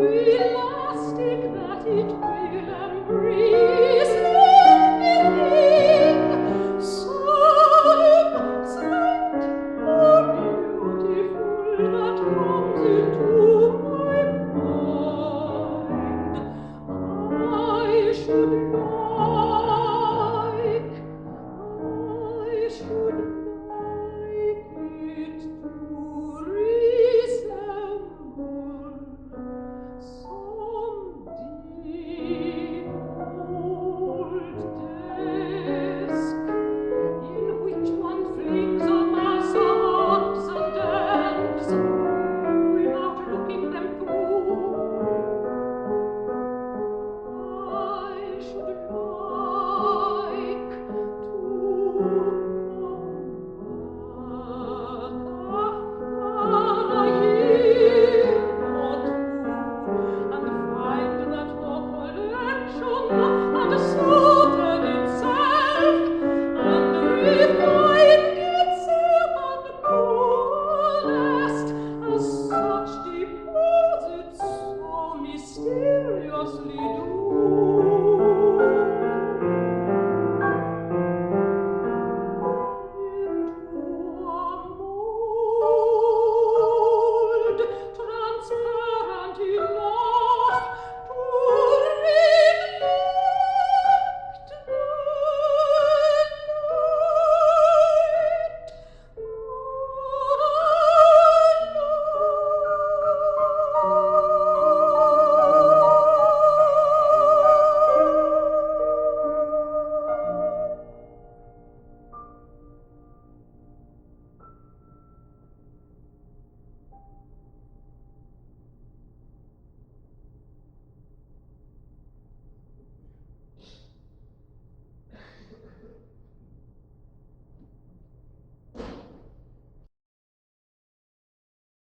elastic that it will embrace everything, so innocent or beautiful that comes into my mind. I should like it to resemble some deep old desk in which one flings a mass of odds and ends without looking them through. I should like to after a year or two and find that the collection had sorted itself and refined itself and coalesced as such deposits so mysteriously